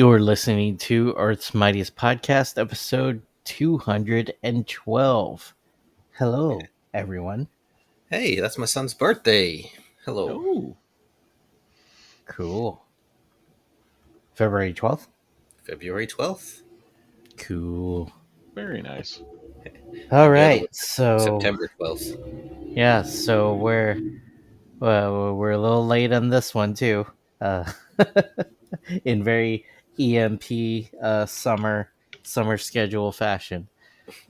You're listening to Earth's Mightiest Podcast, episode 212. Hello, everyone. Hey, that's my son's birthday. Hello. Oh, Cool. February 12th? February 12th. Cool. very nice. All The other right, one, so September 12th. yeah, so we're a little late on this one too. Uh, in very EMP summer schedule fashion.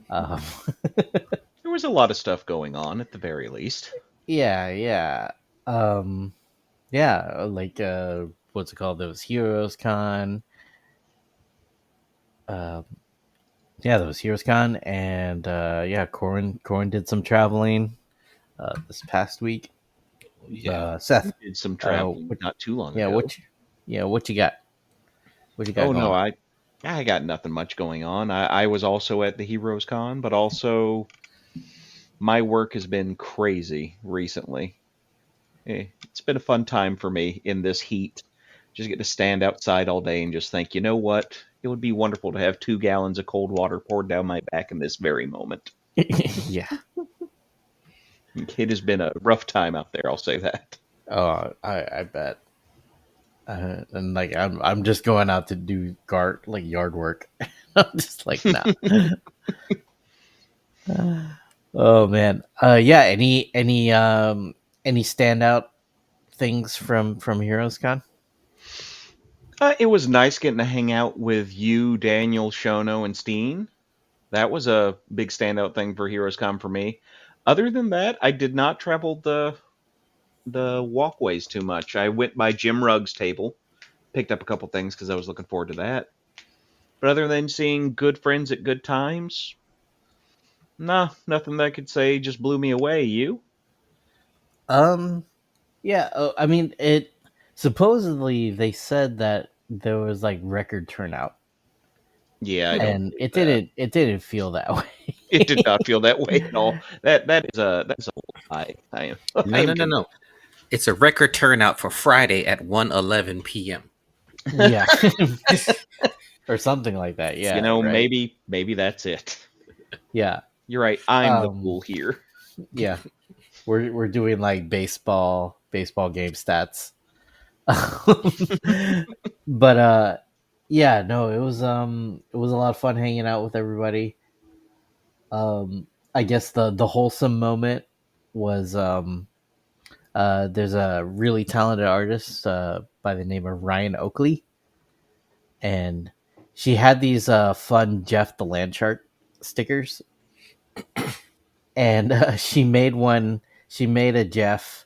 Um, There was a lot of stuff going on at the very least. yeah. Um, yeah, like what's it called? There was Heroes Con. Um, yeah, there was Heroes Con, and yeah, Corin did some traveling this past week. Yeah. Seth, Did some traveling what, not too long yeah, ago. what you got? What you got Oh going no, on? I got nothing much going on. I was also at the Heroes Con, but also my work has been crazy recently. It's been a fun time for me in this heat. Just get to stand outside all day and just think, you know what? It would be wonderful to have 2 gallons of cold water poured down my back in this very moment. Yeah. It has been a rough time out there, I'll say that. Oh, I bet. And like I'm just going out to do yard work. I'm just like no. Oh man. Yeah. Any standout things from Heroes Con? It was nice getting to hang out with you, Daniel, Shono, and Steen. That was a big standout thing for Heroes Con for me. Other than that, I did not travel the walkways too much. I went by Jim Rugg's table, picked up a couple things because I was looking forward to that. But other than seeing good friends at good times, nah, nothing that I could say just blew me away. You? Um. Yeah. I mean, it supposedly they said that there was like record turnout, Yeah, I don't and believe it that. didn't feel that It did way. not feel that way at all. That's a lie. I am No, I no, am no, no. convinced. It's a record turnout for Friday at 1:11 p.m. Yeah. Or something like that. You Yeah. know, Right. maybe that's it. Yeah. You're right. I'm the Um. fool here. Yeah. We're doing like baseball game stats. But yeah, no, it was a lot of fun hanging out with everybody. I guess the wholesome moment was there's a really talented artist by the name of Ryan Oakley, and she had these fun Jeff the Landchart stickers, and she made a Jeff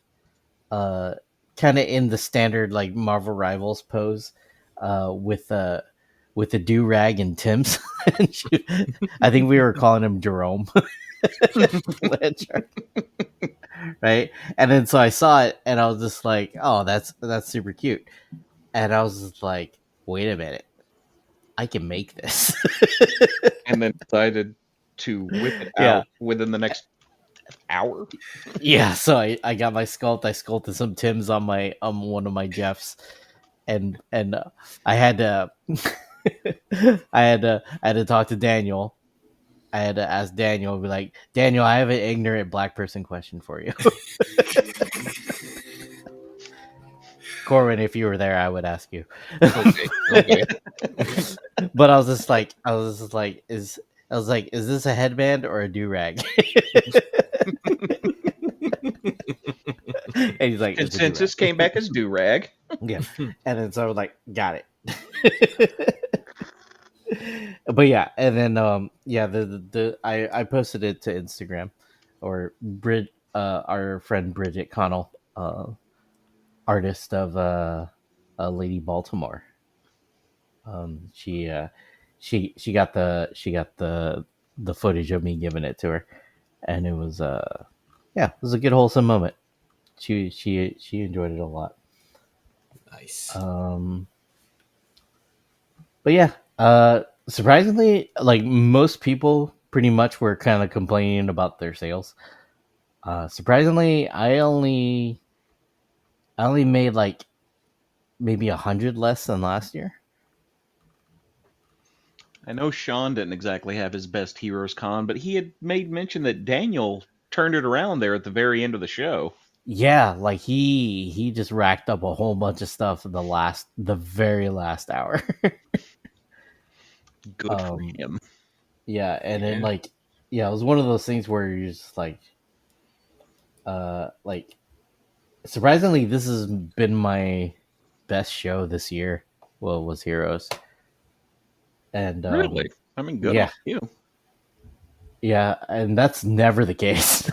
kind of in the standard like Marvel Rivals pose, with a do rag and Tim's. I think we were calling him Jerome, right? And then so I saw it, and I was just like, "Oh, that's super cute." And I was just like, "Wait a minute, I can make this." And then decided to whip it Yeah, out within the next hour. yeah. So I got my sculpt. I sculpted some Tims on my one of my Jeffs, and I had to I had to talk to Daniel. I had to ask Daniel, be like, Daniel, I have an ignorant black person question for you. Corwin, if you were there, I would ask you. Okay, okay. But I was like, is this a headband or a do rag? And he's like, it's a do Consensus rag. came back as do rag. Yeah. And then so I was like, got it. But yeah, and then yeah, the I posted it to Instagram, or our friend Bridget Connell, artist of Lady Baltimore. She she got the footage of me giving it to her, and it was yeah, it was a good wholesome moment. She enjoyed it a lot. Nice. But yeah, surprisingly, like most people pretty much were kind of complaining about their sales. Surprisingly, I only made like maybe 100 less than last year. I know Sean didn't exactly have his best Heroes Con, but he had made mention that Daniel turned it around there at the very end of the show. Yeah, like he just racked up a whole bunch of stuff in the very last hour. Good for him. Yeah, and then Yeah. it was one of those things where you're just like surprisingly, this has been my best show this year. Well, it was Heroes, and Really? I mean, good yeah, on you. yeah, and that's never the case.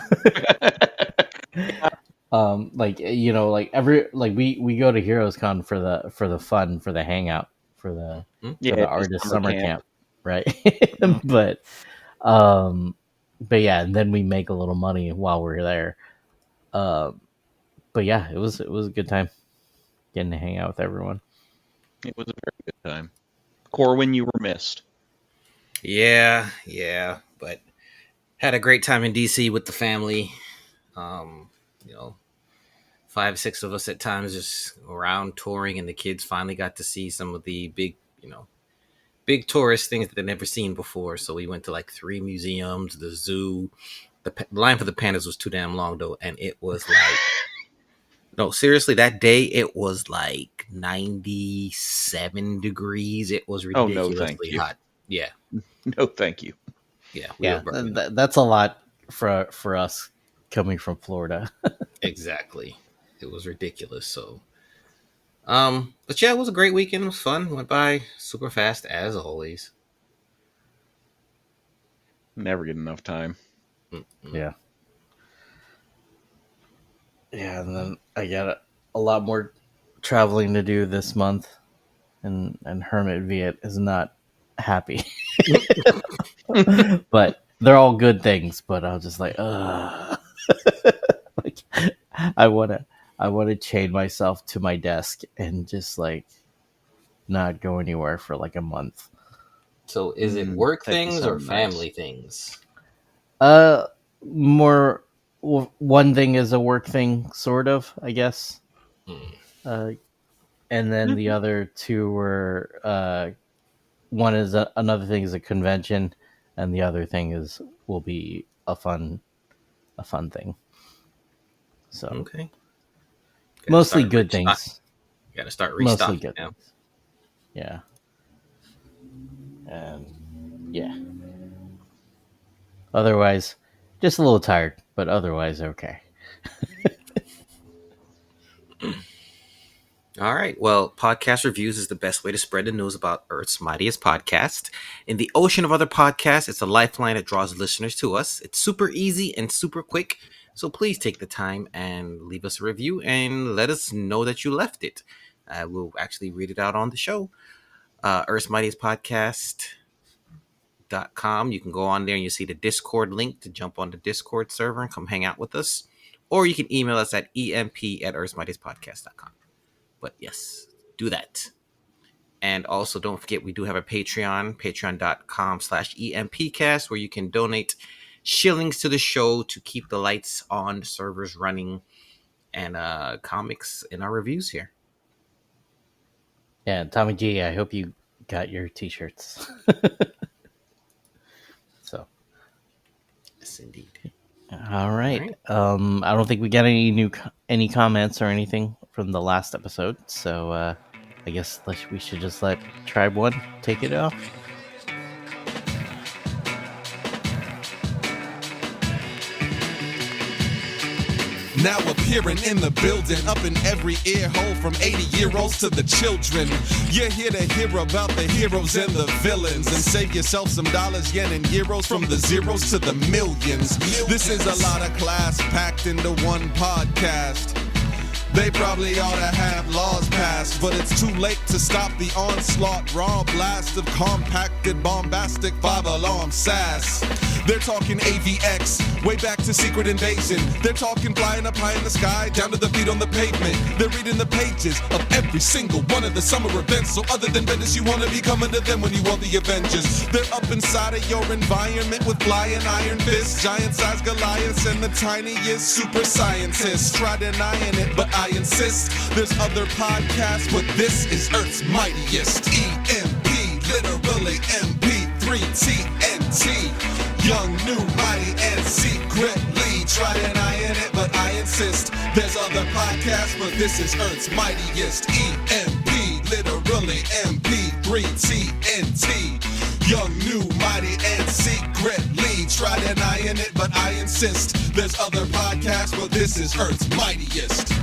Like we go to Heroes Con for the fun, for the hangout, for the Yeah, the just artist summer camp, right? Mhm. but yeah, and then we make a little money while we're there. But yeah, it was a good time getting to hang out with everyone. It was a very good time. Corwin, you were missed. Yeah, but had a great time in DC with the family. You know, 5, 6 of us at times just around touring, and the kids finally got to see some of the big tourist things that they've never seen before. So we went to like 3 museums, the zoo. The line for the pandas was too damn long though, and it was like, no, seriously, that day it was like 97 degrees. It was Oh, no, thank ridiculously you. hot. Yeah, No, thank you. we Yeah, were burning up. that's a lot for us coming from Florida. Exactly. It was ridiculous. So, but yeah, it was a great weekend. It was fun. Went by super fast as always. Never get enough time. Yeah. Yeah, and then I got a lot more traveling to do this month, and Hermit Viet is not happy. But they're all good things. But I was just like, ugh. Like, I wanna chain myself to my desk and just like not go anywhere for like a month. So, is it work That things or sounds nice. family things? More one thing is a work thing, sort of, I guess. And then the other two were one is another thing is a convention, and the other thing will be a fun thing. So Okay. mostly good things. Got to start Mostly restocking good now. things. Yeah. And yeah. Otherwise, just a little tired, but otherwise okay. All right. Well, podcast reviews is the best way to spread the news about Earth's mightiest podcast. In the ocean of other podcasts, it's a lifeline that draws listeners to us. It's super easy and super quick. So please take the time and leave us a review and let us know that you left it. We'll actually read it out on the show. Earth's mightiest podcast.com. You can go on there and you see the Discord link to jump on the Discord server and come hang out with us. Or you can email us at emp@earthsmightiestpodcast.com. But yes, do that. And also don't forget, we do have a Patreon, patreon.com/EMPcast, where you can donate shillings to the show to keep the lights on, servers running, and comics in our reviews here. Yeah, Tommy G, I hope you got your t-shirts. So, Yes, indeed. all right. I don't think we got any comments or anything from the last episode, so I guess we should just let Tribe One take it off. Now appearing in the building, up in every ear hole from 80-year-olds to the children. You're here to hear about the heroes and the villains, and save yourself some dollars, yen, and euros from the zeros to the millions. This is a lot of class packed into one podcast. They probably ought to have laws passed, but it's too late to stop the onslaught. Raw blast of compacted, bombastic, 5-alarm sass. They're talking AVX, way back to Secret Invasion. They're talking flying up high in the sky, down to the feet on the pavement. They're reading the pages of every single one of the summer events. So other than Bendis, you want to be coming to them when you want the Avengers. They're up inside of your environment with flying iron fists, giant-sized Goliaths, and the tiniest super scientists. Try denying it, but I insist. There's other podcasts, but this is Earth's mightiest. EMP, literally MP. TNT. Young, new, mighty, and secretly try denying it, but I insist. There's other podcasts, but this is Earth's mightiest. EMP, literally MP3 TNT. Young, new, mighty, and secretly try denying it, but I insist. There's other podcasts, but this is Earth's mightiest.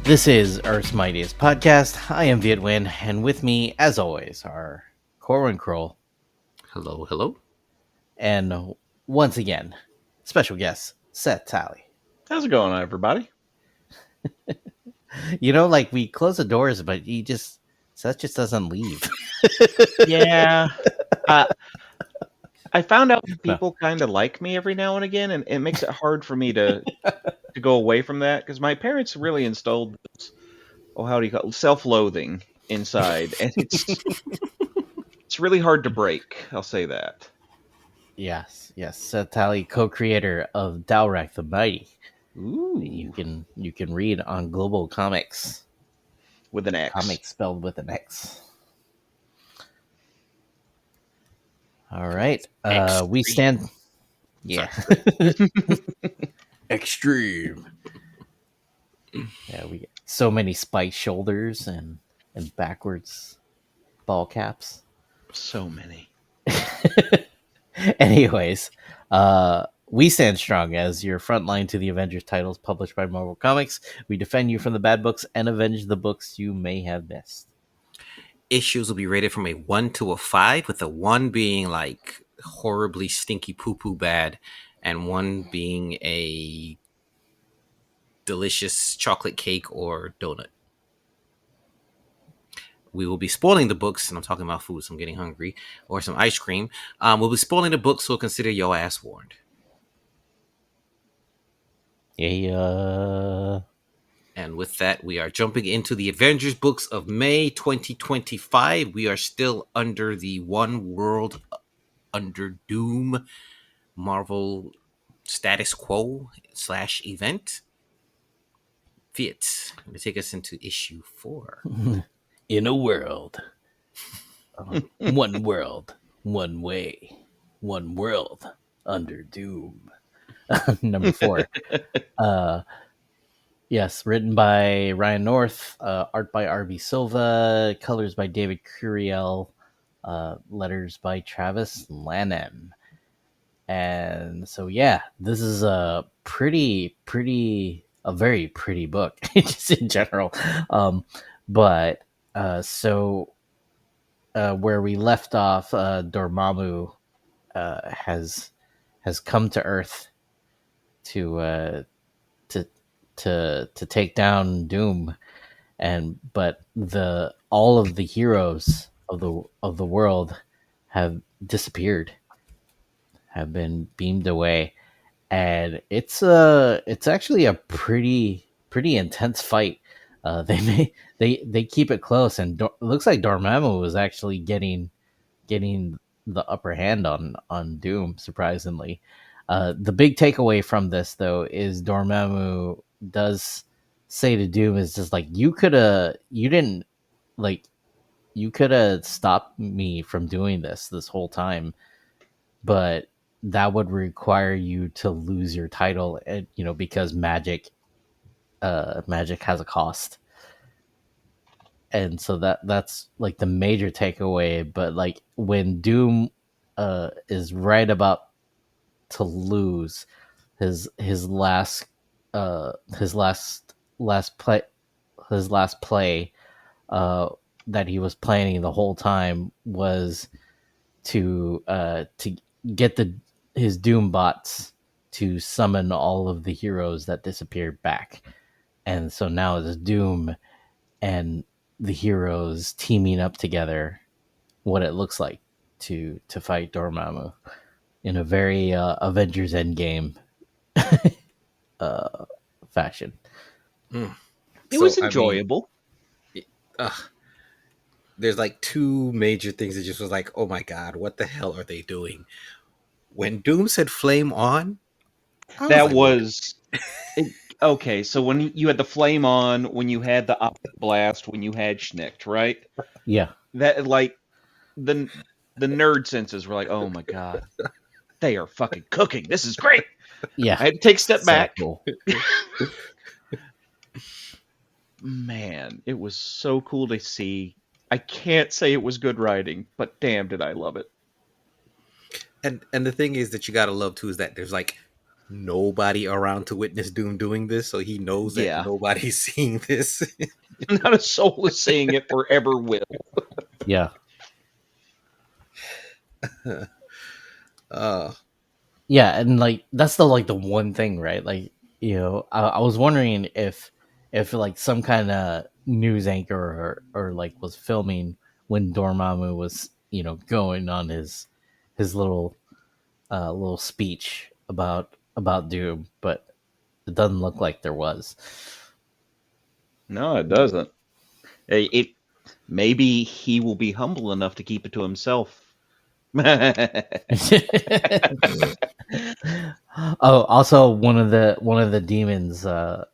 This is Earth's Mightiest Podcast. I am Vietwin, and with me, as always, are Corwin Kroll. Hello, hello. And once again, special guest, Seth Talley. How's it going, everybody? You know, like, we close the doors, but Seth just doesn't leave. Yeah. I found out people kind of like me every now and again, and it makes it hard for me to go away from that, because my parents really installed this, how do you call it, self-loathing inside, and it's really hard to break. I'll say that. Yes. Seth Talley, co-creator of Dalrak the Mighty. Ooh. You can read on Global Comics. With an X. Comics spelled with an X. All right. We stand. Yeah. Extreme. Yeah, we get so many spiked shoulders and backwards ball caps. So many. Anyways, we stand strong as your front line to the Avengers titles published by Marvel Comics. We defend you from the bad books and avenge the books you may have missed. Issues will be rated from a 1 to a 5, with a 1 being like horribly stinky poo-poo bad, and 1 being a delicious chocolate cake or donut. We will be spoiling the books, and I'm talking about food, so I'm getting hungry, or some ice cream. We'll be spoiling the books, so consider your ass warned. Yeah. And with that, we are jumping into the Avengers books of May 2025. We are still under the One World Under Doom Marvel status quo / event. Fiat, going to take us into issue 4. In a world. One world, one way. One world under doom. Number 4. Yes, written by Ryan North, art by R.B. Silva, colors by David Curiel, letters by Travis Lanham. And so, yeah, this is a very pretty book, just in general. But where we left off, Dormammu has come to Earth to take down Doom, but all of the heroes of the world have disappeared, have been beamed away, and it's actually a pretty intense fight. They keep it close, and it looks like Dormammu was actually getting the upper hand on Doom, surprisingly. The big takeaway from this, though, is Dormammu does say to Doom is just like, you could have stopped me from doing this whole time, but that would require you to lose your title, and because magic has a cost. And so that's like the major takeaway. But like when Doom is right about to lose his last play that he was planning the whole time was to get his Doom bots to summon all of the heroes that disappeared back. And so now it's Doom and the heroes teaming up together, what it looks like to fight Dormammu in a very Avengers Endgame fashion. It was enjoyable. There's like 2 major things that just was like, oh my god, what the hell are they doing? When Doom said flame on, That was Okay, so when you had the flame on, when you had the optic blast, when you had Schnicked, right? Yeah, That like the the nerd senses were like, oh my god, they are fucking cooking. This is great. yeah, I had to take a step so back. cool. Man, it was so cool to see. I can't say it was good writing, but damn, did I love it. And the thing is that you gotta love too is that there's like nobody around to witness Doom doing this, so he knows that Yeah, nobody's seeing this. not a soul is saying it or ever will. Yeah, uh yeah, and like that's the one thing, right? Like, I was wondering if like some kind of news anchor or like was filming when Dormammu was going on his little speech about Doom, but it doesn't look like there was. No, it doesn't. It maybe he will be humble enough to keep it to himself. Oh, also one of the demons uh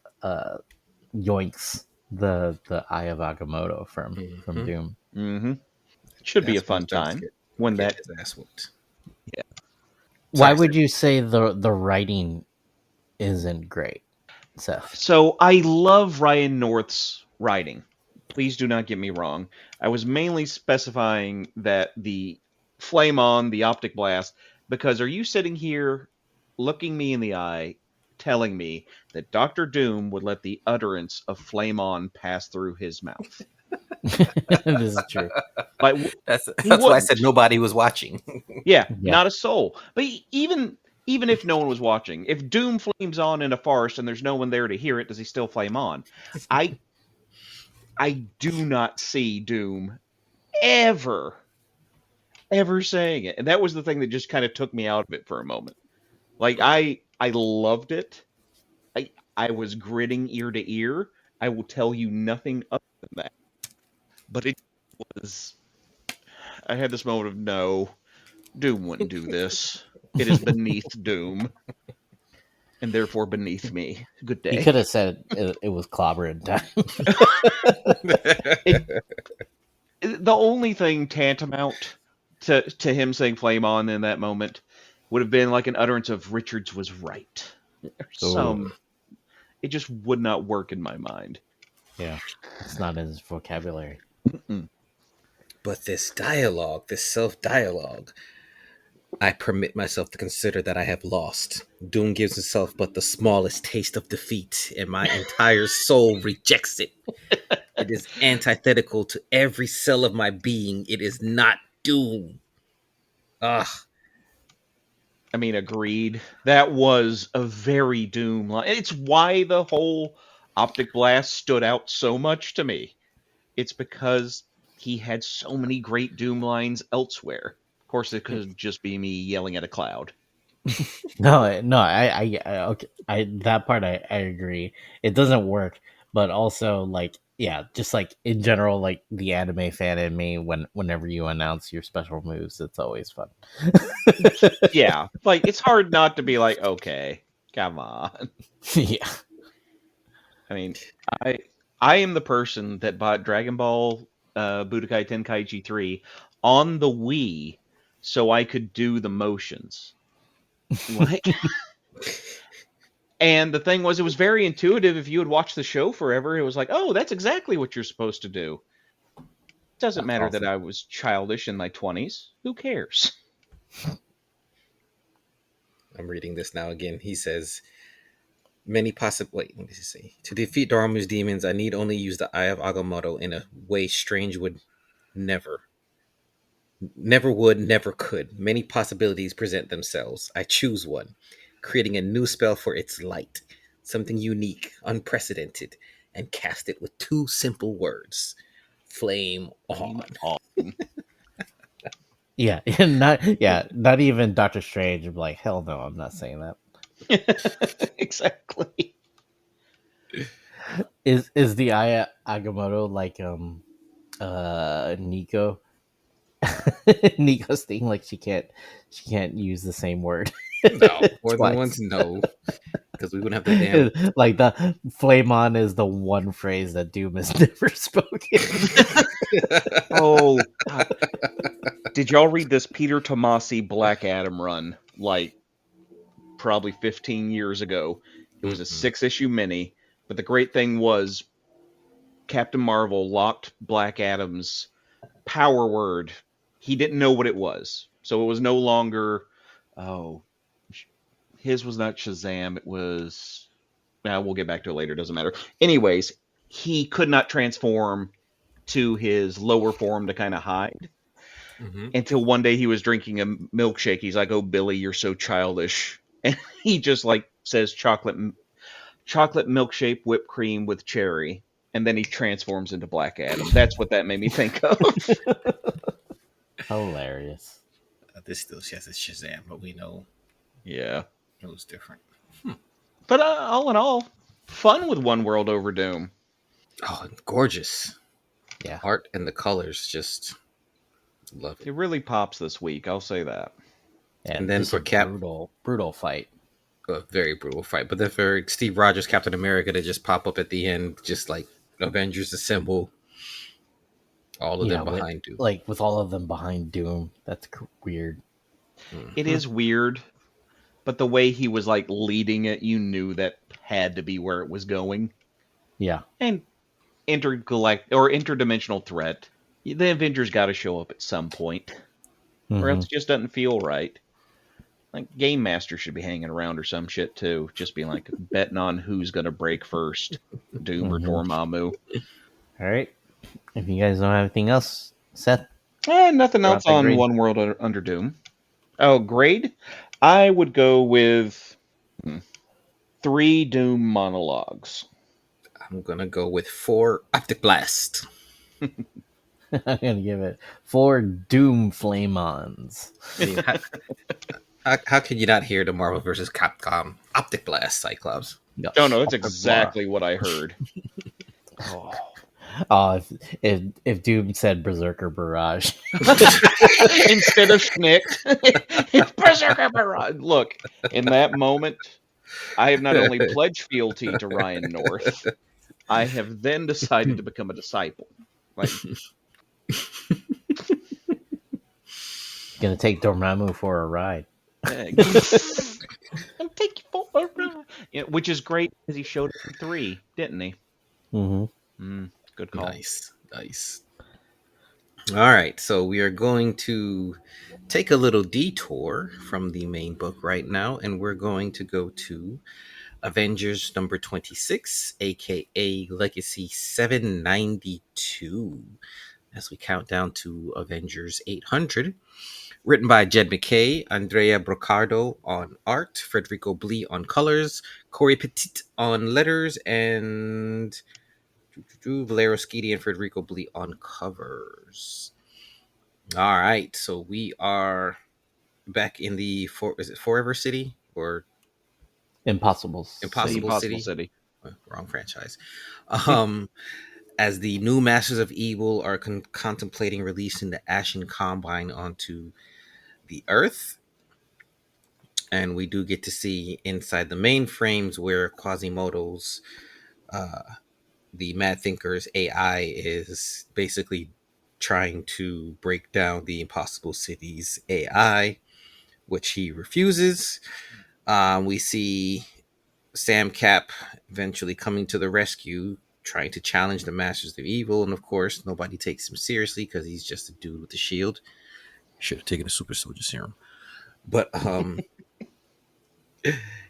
yoinks the Eye of Agamotto from mhm. Doom. hmm It should be a That's when he fun starts to time when get that. his ass whooped. Yeah. Why Sorry, would sir. you say the writing isn't great, Seth? So I love Ryan North's writing. Please do not get me wrong. I was mainly specifying that the flame on the optic blast because are you sitting here looking me in the eye telling me that Doctor Doom would let the utterance of flame on pass through his mouth? This is true. Like That's he that's why I said wouldn't. nobody was watching. Yeah, Yeah. not a soul. But even if no one was watching, if Doom flames on in a forest and there's no one there to hear it, does he still flame on? I I do not see Doom ever ever saying it. And that was the thing that just kind of took me out of it for a moment. Like I loved it. I was gritting ear to ear. I will tell you nothing other than that. But it was I had this moment of no, Doom wouldn't do this. It is beneath Doom and therefore beneath me. Good He day. could have said it was clobbering time. It the only thing tantamount to him saying flame on in that moment would have been like an utterance of Richards was right. Or Oh, some it just would not work in my mind. yeah. It's not in his vocabulary. Mm-mm. But this dialogue, this self dialogue, I permit myself to consider that I have lost. Doom gives himself but the smallest taste of defeat, and my entire soul rejects it. It is antithetical to every cell of my being. It is not Doom. Ah, I mean, agreed. That was a very Doom line. It's why the whole optic blast stood out so much to me. It's because he had so many great Doom lines elsewhere. Of course, it could just be me yelling at a cloud. No, okay, that part I agree. It doesn't work, but also like, yeah, just like in general, like the anime fan in me, whenever you announce your special moves, it's always fun. Yeah, like it's hard not to be like, okay, come on. Yeah. I mean, I I am the person that bought Dragon Ball Budokai Tenkaichi 3 on the Wii so I could do the motions. Like and the thing was it was very intuitive if you had watched the show forever. It was like, "Oh, that's exactly what you're supposed to do." Doesn't That's matter that awesome. I was childish in my 20s. Who cares? I'm reading this now again. He says, many possible. Wait, what does he say? To defeat Dormammu's demons, I need only use the Eye of Agamotto in a way Strange would never. Never would, never could. Many possibilities present themselves. I choose one, creating a new spell for its light, something unique, unprecedented, and cast it with two simple words: flame Flame on. on. Yeah, not even Doctor Strange would be like, hell no, I'm not saying that. Exactly. Is the Aya Agamotto like Nico Nico's thing, like she can't use the same word No, more than once, twice. no. because we wouldn't have the damn. Like the flame on is the one phrase that Doom has never spoken. Oh, God. Did y'all read this Peter Tomasi Black Adam run? Like, probably 15 years ago. It was a 6-issue mini, but the great thing was Captain Marvel locked Black Adam's power word. He didn't know what it was. So it was no longer, oh, his was not Shazam. It was, we'll get back to it later. Doesn't matter. Anyways, he could not transform to his lower form to kind of hide until one day he was drinking a milkshake. He's like, "Oh, Billy, you're so childish," and he just like says chocolate milkshake whipped cream with cherry, and then he transforms into Black Adam. That's what that made me think of. Hilarious. This still says it's Shazam, but we know Yeah, it was different. but all in all, fun with One World Over Doom. Oh, gorgeous. Yeah. Art and the colors, just love it. It really pops this week. I'll say that. And then just for a Cap, brutal fight. a very brutal fight. But then for Steve Rogers, Captain America, to just pop up at the end, just like Avengers Assemble, all of them behind Doom. Like with all of them behind Doom. That's weird. It is weird, but the way he was like leading it, you knew that had to be where it was going. Yeah. And interdimensional threat. The Avengers got to show up at some point, or else it just doesn't feel right. Like Game Master should be hanging around or some shit too, just being like betting on who's gonna break first, Doom or Dormammu. All right. If you guys don't have anything else, Seth. Nothing else on grade. One World Under Doom. Oh, grade? I would go with 3 Doom monologues. I'm gonna go with 4 Optic Blast. I'm gonna give it 4 Doom Flame-ons. How can you not hear the Marvel vs. Capcom Optic Blast Cyclops? No, that's exactly what I heard. Oh, if Doom said Berserker Barrage instead of Schnick, it's Berserker Barrage. Look, in that moment, I have not only pledged fealty to Ryan North, I have then decided to become a disciple. Like, gonna take Dormammu for a ride. I'll take you for a ride. Yeah, which is great because he showed up in 3, didn't he? Good call. Nice. All right, so we are going to take a little detour from the main book right now, and we're going to go to Avengers number 26, aka Legacy 792, as we count down to Avengers 800. Written by Jed McKay, Andrea Brocardo on art, Federico Blee on colors, Corey Petit on letters, and Valero Schiti and Federico Blee on covers. All right, so we are back in the Forever City or Impossible City. Wrong franchise. As the new Masters of Evil are contemplating releasing the Ashen Combine onto the Earth, and we do get to see inside the mainframes where Quasimodo's the Mad Thinker's AI is basically trying to break down the Impossible City's AI, which he refuses. We see Sam Cap eventually coming to the rescue, trying to challenge the Masters of Evil, and of course nobody takes him seriously because he's just a dude with a shield. Should have taken a super soldier serum. But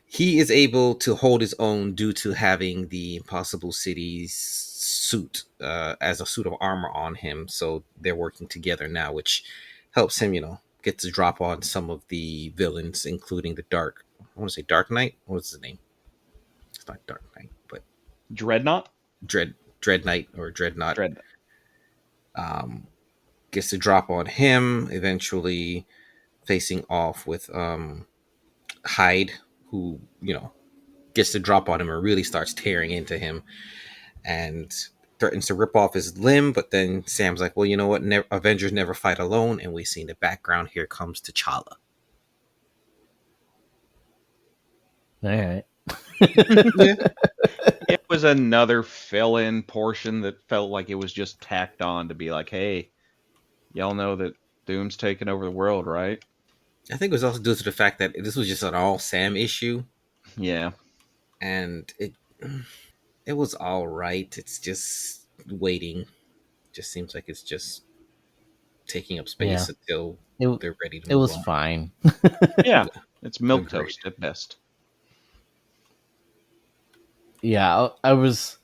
he is able to hold his own due to having the Impossible City's suit as a suit of armor on him. So they're working together now, which helps him, get to drop on some of the villains, including the I want to say Dark Knight. What's his name? It's not Dark Knight, but Dreadnought? Dreadnought or Dreadnought. Gets to drop on him, eventually facing off with Hyde, who, gets to drop on him and really starts tearing into him and threatens to rip off his limb. But then Sam's like, well, you know what? Avengers never fight alone. And we see in the background, here comes T'Challa. All right. Yeah. It was another fill-in portion that felt like it was just tacked on to be like, hey, y'all know that Doom's taking over the world, right? I think it was also due to the fact that this was just an all Sam issue, Yeah. and it was all right. It's just waiting. Just seems like it's just taking up Yeah, space until it they're ready to it move was on. fine. Yeah. It's Agreed. milquetoast at best. Yeah, I was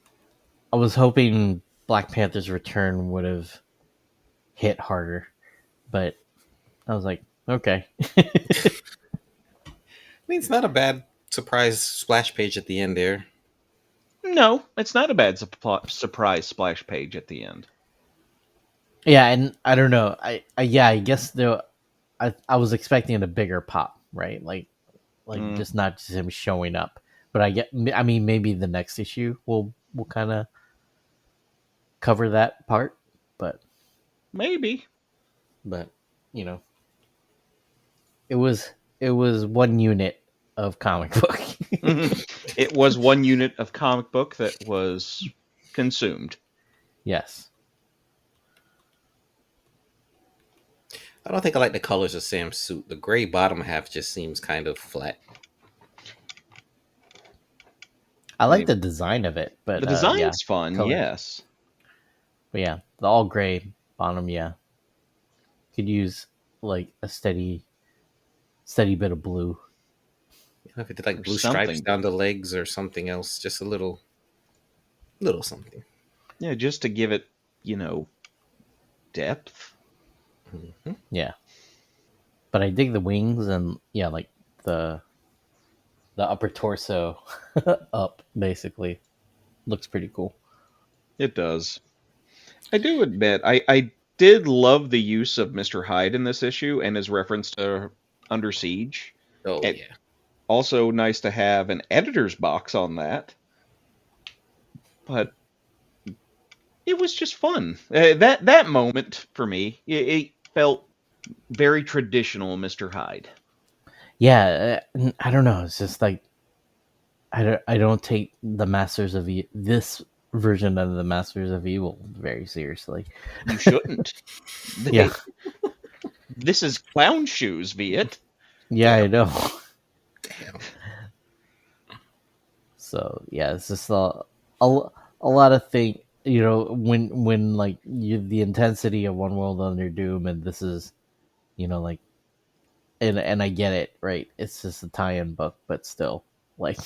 hoping Black Panther's return would have hit harder, but I was like, okay. I mean, it's not a bad surprise splash page at the end there. No, it's not a bad surprise splash page at the end. Yeah, and I don't know. I guess I was expecting a bigger pop, right? Like Mm, just not just him showing up. But I mean maybe the next issue will kind of cover that part, but maybe. but you know, it was one unit of comic book. It was one unit of comic book that was consumed. Yes. I don't think I like the colors of Sam's suit. The gray bottom half just seems kind of flat. I like Maybe. the design of it, but The yeah, design's fun, color. yes. But yeah, the all gray bottom, yeah. Could use like a steady bit of blue. You know, if it did like Or blue stripes something. down the legs or something else, just a little something. Yeah, just to give it, depth. Mhm. Yeah. But I dig the wings and yeah, like the upper torso up basically looks pretty cool. It does. I do admit, I did love the use of Mr. Hyde in this issue and his reference to Under Siege. Oh It yeah. also nice to have an editor's box on that. But it was just fun. That moment for me, it felt very traditional Mr. Hyde. Yeah, I don't know. It's just like I don't take the Masters of this version of the Masters of Evil very seriously. You shouldn't. Yeah, This is clown shoes, Viet. yeah, Damn. I know. Damn. So yeah, it's just a, a lot of things. You know, when like the intensity of One World Under Doom, and this is, like, and I get it, right? It's just a tie-in book, but still, like,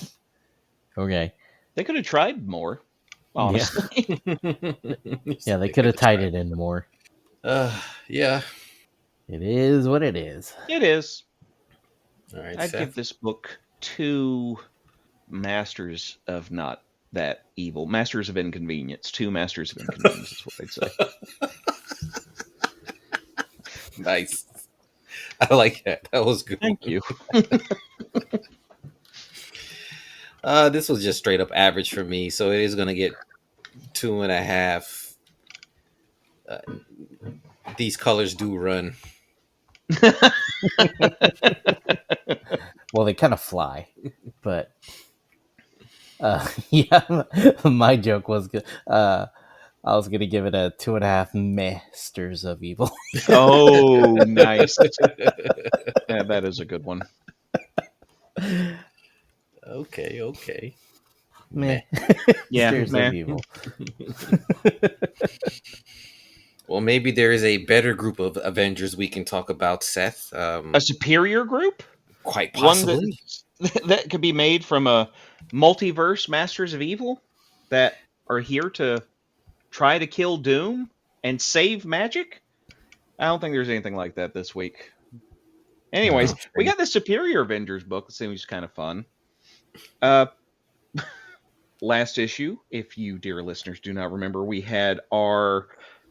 okay, They could have tried more, yeah, honestly. yeah, they could have tied it in more. Yeah. It is what it is. It is. All right, I'd give Seth. this book 2 Masters of Not That Evil. Masters of Inconvenience. 2 Masters of Inconvenience is what I'd say. Nice. I like that. That was good. Thank you. This was just straight up average for me, so it is gonna get 2.5. These colors do run. Well, they kind of fly, but yeah, my joke was good. I was gonna give it a 2.5 Masters of Evil. Oh, nice. Yeah, that is a good one. Okay. Meh. Yeah, Masters meh. of Evil. Well, maybe there is a better group of Avengers we can talk about, Seth. A superior group? Quite One possibly. that could be made from a multiverse Masters of Evil that are here to try to kill Doom and save magic? I don't think there's anything like that this week. Anyways, No. we got the Superior Avengers book. That seems kind of fun. Last issue, if you dear listeners do not remember, we had our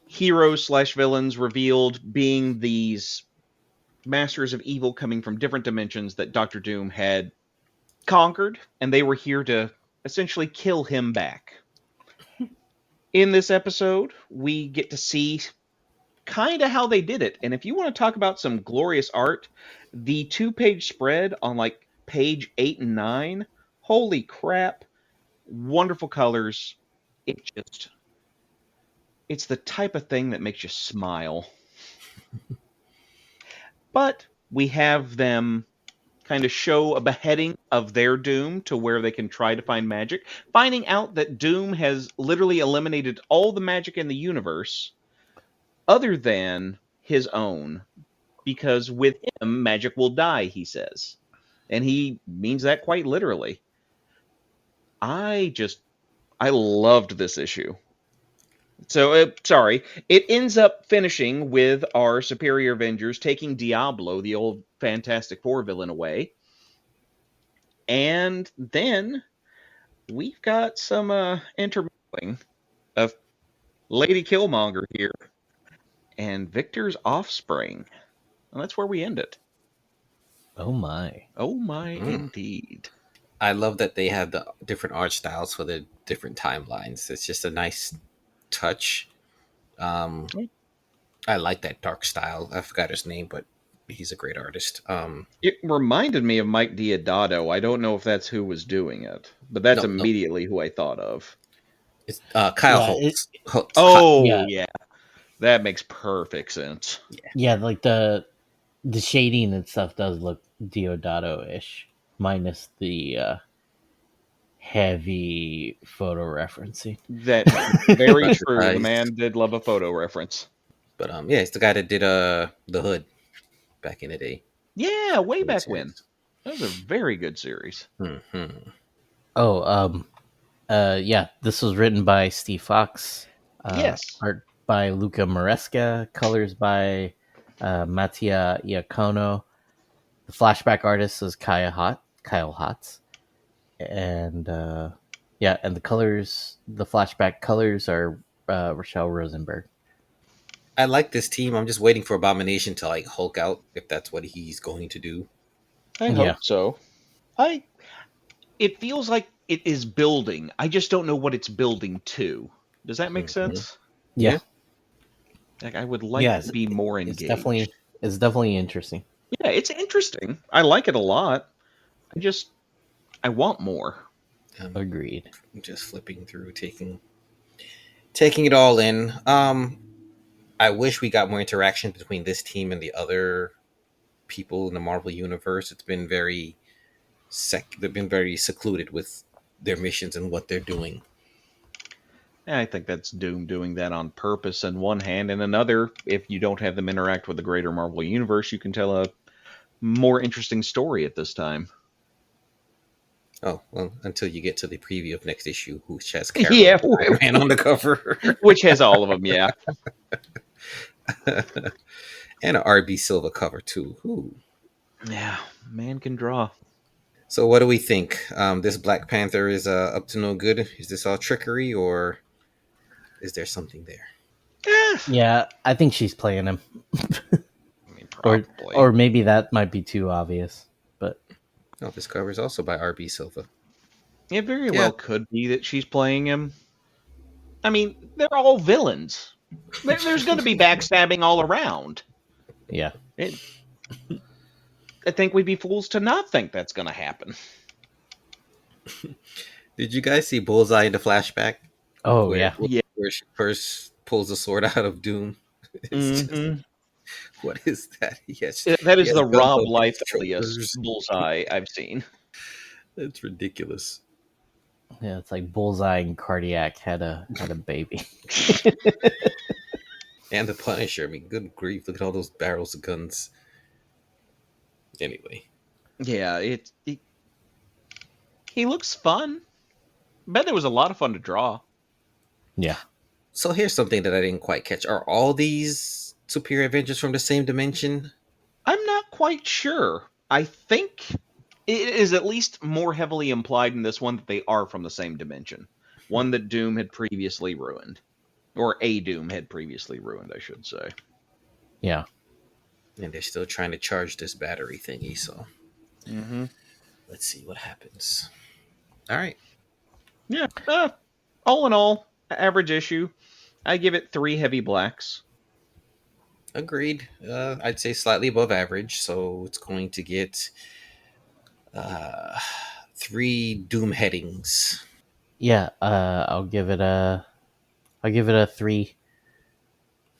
heroes/villains revealed being these masters of evil coming from different dimensions that Doctor Doom had conquered, and they were here to essentially kill him back. In this episode, we get to see kind of how they did it. And if you want to talk about some glorious art, the 2-page spread on like page 8 and 9 Holy crap. Wonderful colors. It's the type of thing that makes you smile. But we have them kind of show a beheading of their Doom to where they can try to find magic, finding out that Doom has literally eliminated all the magic in the universe other than his own, because with him, magic will die, he says. And he means that quite literally. I loved this issue. So, sorry, it ends up finishing with our Superior Avengers taking Diablo, the old Fantastic Four villain, away. And then we've got some intermingling of Lady Killmonger here and Victor's offspring. And that's where we end it. Oh my. Oh my, indeed. I love that they have the different art styles for the different timelines. It's just a nice touch. I like that dark style. I forgot his name, but he's a great artist. It reminded me of Mike Diodato. I don't know if that's who was doing it, but that's immediately who I thought of. It's Kyle Yeah, Holtz. Holtz. Oh, Yeah. yeah. That makes perfect sense. Yeah, like the shading and stuff does look Diodato-ish, minus the heavy photo referencing. That's very true. The man did love a photo reference. But yeah, it's the guy that did The Hood back in the day. Yeah, way back when. That was a very good series. Mm-hmm. Oh, yeah, this was written by Steve Fox. Yes. Art by Luca Maresca. Colors by Mattia Iacono. The flashback artist is Kyle Hotz. And yeah, and the flashback colors are Rochelle Rosenberg. I like this team. I'm just waiting for Abomination to like Hulk out, if that's what he's going to do. I hope so. It feels like it is building. I just don't know what it's building to. Does that make sense? Yeah. Like, I would like to be more engaged. It's definitely interesting. Yeah, it's interesting. I like it a lot. I want more. Agreed. Just flipping through, taking it all in. I wish we got more interaction between this team and the other people in the Marvel universe. It's been they've been very secluded with their missions and what they're doing. I think that's Doom doing that on purpose in one hand, and another, if you don't have them interact with the greater Marvel universe, you can tell a more interesting story at this time. Oh, well, until you get to the preview of next issue, which has Carol Man on the cover. Which has all of them, yeah. And an RB Silva cover, too. Ooh. Yeah, man can draw. So what do we think? This Black Panther is up to no good? Is this all trickery, or is there something there? Yeah, I think she's playing him. I mean, probably. Or maybe that might be too obvious. But no, this cover is also by RB Silva. It very well could be that she's playing him. I mean, they're all villains. There's going to be backstabbing all around. Yeah. I think we'd be fools to not think that's going to happen. Did you guys see Bullseye in the flashback? Oh, where she first pulls the sword out of Doom. Just, what is that? That is the Rob Liefeldiest Bullseye I've seen. It's ridiculous. Yeah, it's like Bullseye and Cardiac had a baby. And the Punisher. I mean, good grief. Look at all those barrels of guns. Anyway. Yeah, he looks fun. Bet it was a lot of fun to draw. Yeah. So here's something that I didn't quite catch. Are all these Superior Avengers from the same dimension? I'm not quite sure. I think it is at least more heavily implied in this one that they are from the same dimension. One that Doom had previously ruined. Or a Doom had previously ruined, I should say. Yeah. And they're still trying to charge this battery thingy, so let's see what happens. All right. Yeah. All in all, average issue. I give it 3 heavy blacks. Agreed. I'd say slightly above average, so it's going to get 3 Doom headings. Yeah, I'll give it a three.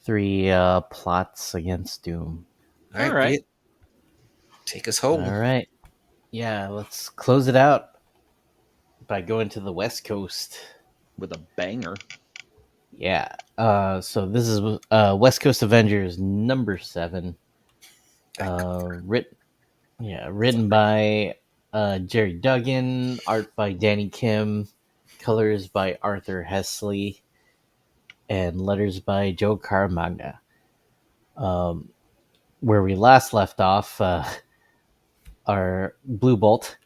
Three plots against Doom. All All right, right. Viet, take us All home. right. Yeah, let's close it out by going to the West Coast. With a banger. Yeah. So this is West Coast Avengers number 7. Written by Jerry Duggan, art by Danny Kim, colors by Arthur Hesley, and letters by Joe Caramagna. Where we last left off, our Blue Bolt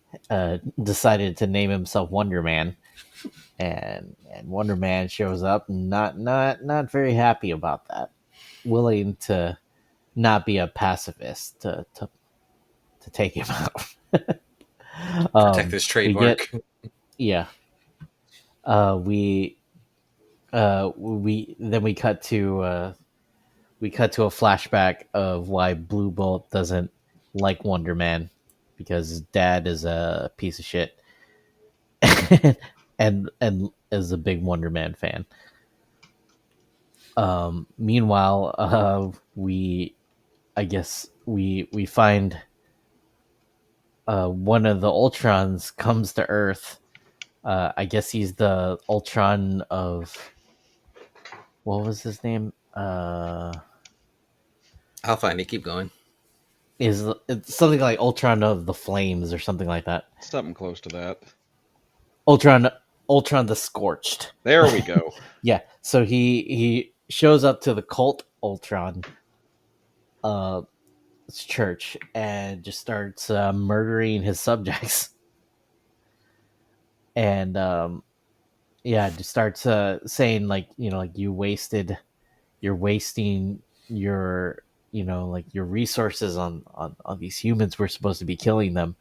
decided to name himself Wonder Man, and Wonder Man shows up, not very happy about that, willing to not be a pacifist to take him out. Protect this We get trademark. yeah. We cut to a flashback of why Blue Bolt doesn't like Wonder Man because his dad is a piece of shit and is a big Wonder Man fan. Meanwhile, we find one of the Ultrons comes to Earth. I guess he's the Ultron of what was his name? I'll find it. Keep going. Is it's something like Ultron of the Flames or something like that. Something close to that. Ultron the Scorched. There we go. Yeah, so he shows up to the cult Ultron church and just starts murdering his subjects. And just starts saying like, like you're wasting your like your resources on these humans. We're supposed to be killing them.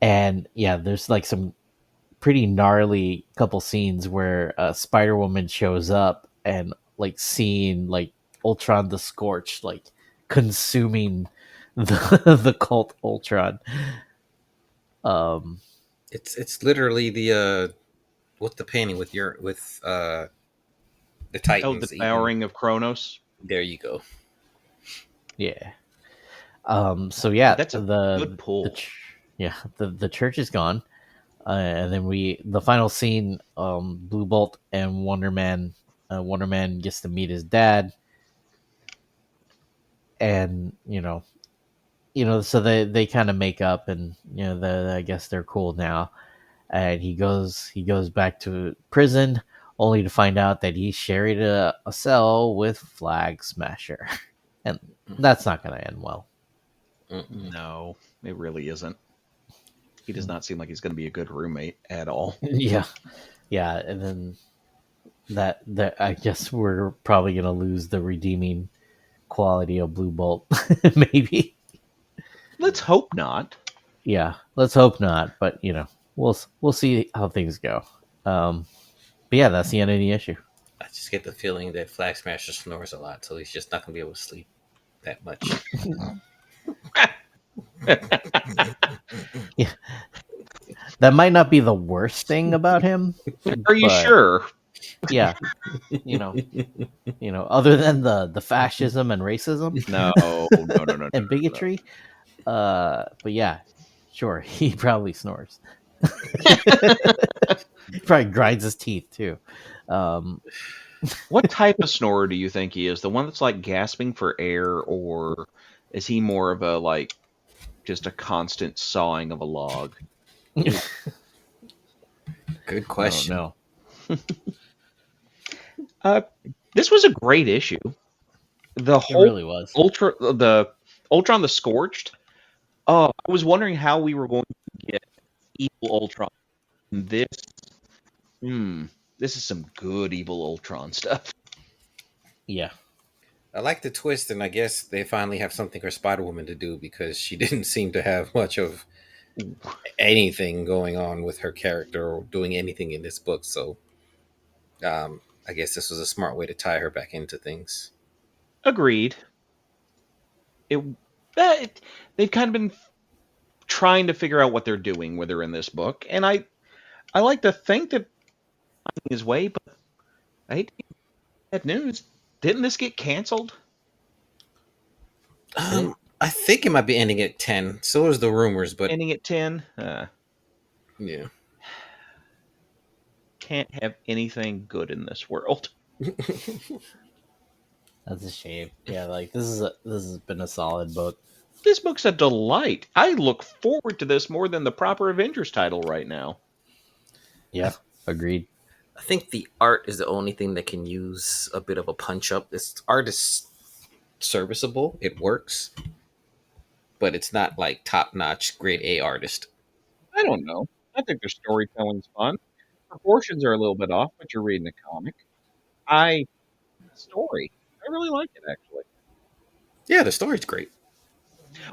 And yeah, there's like some pretty gnarly couple scenes where Spider-Woman shows up and like seeing like Ultron the Scorched like consuming the cult Ultron. It's literally the what's the painting with the Titans. The Devouring of Kronos. There you go. Yeah. So yeah, That's a good pull. The church is gone, and then the final scene, Blue Bolt and Wonder Man gets to meet his dad, and so they kind of make up, and I guess they're cool now, and he goes back to prison only to find out that he shared a cell with Flag Smasher, and that's not going to end well. No, it really isn't. He does not seem like he's going to be a good roommate at all. Yeah, and then that I guess we're probably going to lose the redeeming quality of Blue Bolt, maybe. Let's hope not. Yeah, let's hope not. But we'll see how things go. But yeah, that's the end of the issue. I just get the feeling that Flag Smasher snores a lot, so he's just not going to be able to sleep that much. Yeah, that might not be the worst thing about him. Are you sure? Yeah, other than the fascism and racism, No, and bigotry. No. But yeah, sure, he probably snores. He probably grinds his teeth too. What type of snorer do you think he is? The one that's like gasping for air, or is he more of a like just a constant sawing of a log? Good question. No. This was a great issue. The whole really was. the Ultron the Scorched. I was wondering how we were going to get evil Ultron. This is some good evil Ultron stuff. Yeah. I like the twist, and I guess they finally have something for Spider-Woman to do because she didn't seem to have much of anything going on with her character or doing anything in this book. So I guess this was a smart way to tie her back into things. Agreed. They've kind of been trying to figure out what they're doing with her in this book, and I like to think that his way, but I hate to give bad news. Didn't this get canceled? I think it might be ending at 10. So is the rumors, but Ending at 10? yeah. Can't have anything good in this world. That's a shame. Yeah, like this has been a solid book. This book's a delight. I look forward to this more than the proper Avengers title right now. Yeah, agreed. I think the art is the only thing that can use a bit of a punch up. This art is serviceable. It works. But it's not like top notch grade A artist. I don't know. I think their storytelling's fun. Proportions are a little bit off, but you're reading a comic. Story. I really like it, actually. Yeah, the story's great.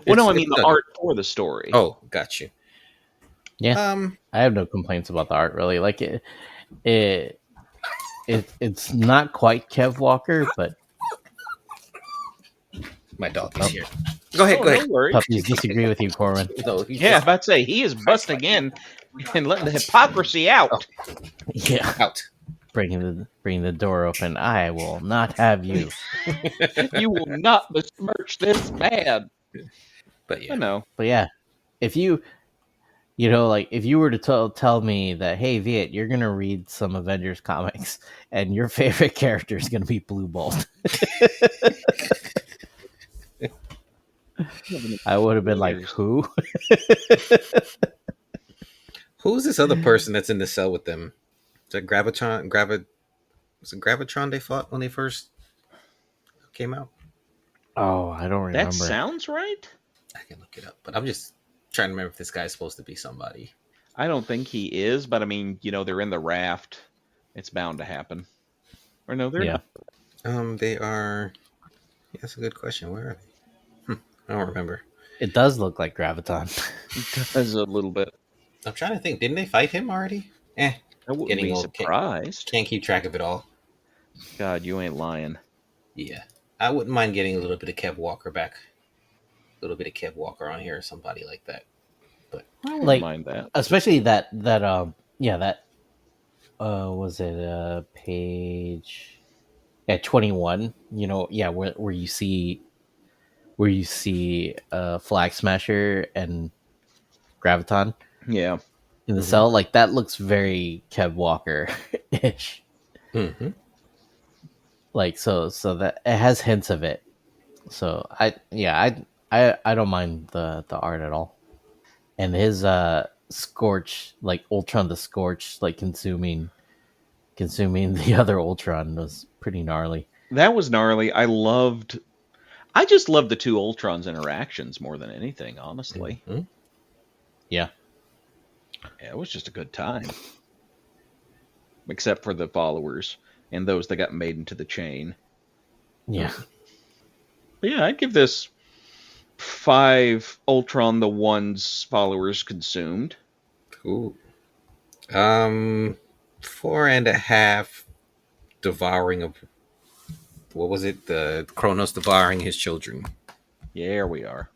Well, no, I mean the art for the story. Oh, got you. Yeah. I have no complaints about the art, really. Like it's not quite Kev Walker, but my dog is here. Go ahead, go ahead. No worries. puppies disagree with you, Corwin. No, Yeah, I was about to say, he is busting in and letting the hypocrisy out. Yeah, out. bringing the door open. I will not have you. You will not besmirch this man. But yeah. I know. But yeah, if you like if you were to tell me that, hey, Viet, you're gonna read some Avengers comics and your favorite character is gonna be Blue Bolt, I would have been like, who? Who's this other person that's in the cell with them? Is that Gravitron? Was it Gravitron they fought when they first came out? Oh, I don't remember. That sounds right. I can look it up, but I'm just trying to remember if this guy's supposed to be somebody. I don't think he is, but I mean, they're in the raft. It's bound to happen. Or no, they're not. They are. Yeah, that's a good question. Where are they? I don't remember. It does look like Graviton. It does a little bit. I'm trying to think. Didn't they fight him already? I wouldn't Getting be old. surprised. Can't keep track of it all. God, you ain't lying. Yeah, I wouldn't mind getting a little bit of Kev Walker back. A little bit of Kev Walker on here or somebody like that. But I wouldn't Like, mind that. especially that was it page 21, where you see Flag Smasher and Graviton Yeah. in the cell. Like, that looks very Kev Walker ish. mm-hmm. Like, so that it has hints of it. So I don't mind the art at all. And his Scorch, like Ultron the Scorch, like consuming the other Ultron was pretty gnarly. That was gnarly. I just loved the two Ultrons interactions more than anything, honestly. Mm-hmm. Yeah. Yeah, it was just a good time. Except for the followers and those that got made into the chain. Yeah. But yeah, I'd give this 5 Ultron the One's followers consumed. Ooh. 4.5 devouring of what was it? The Kronos devouring his children. Yeah, there we are.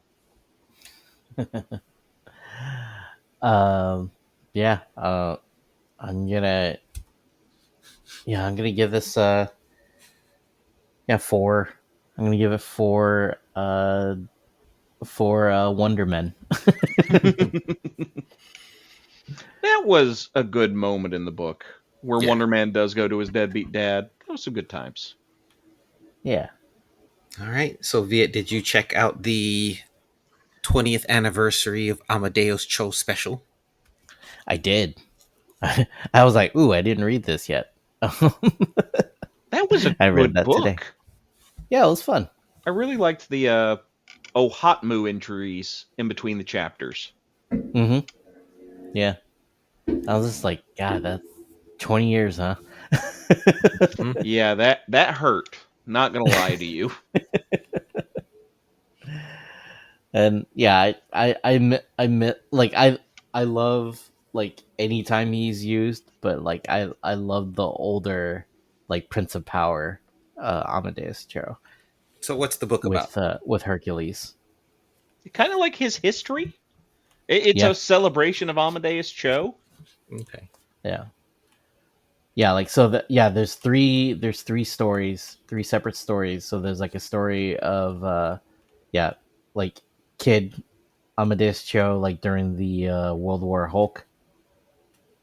Yeah. I'm gonna give this 4. I'm gonna give it 4 Wonder Men. That was a good moment in the book where Yeah. Wonder Man does go to his deadbeat dad. That was some good times. Yeah. All right. So, Viet, did you check out the 20th anniversary of Amadeus Cho special? I did. I was like, ooh, I didn't read this yet. That was a I read good that book. today. Yeah, it was fun. I really liked the Hot Moo entries in between the chapters. Mm-hmm. Yeah. I was just like, God, that's 20 years, huh? Yeah, that hurt. Not gonna lie to you. And yeah, I love like anytime he's used, but like I love the older like Prince of Power, Amadeus Cho So, what's the book about? with Hercules. Kind of like his history. It's Yeah. a celebration of Amadeus Cho. Okay. Yeah, like there's three stories, three separate stories. So there's like a story of like kid Amadeus Cho, like during the World War Hulk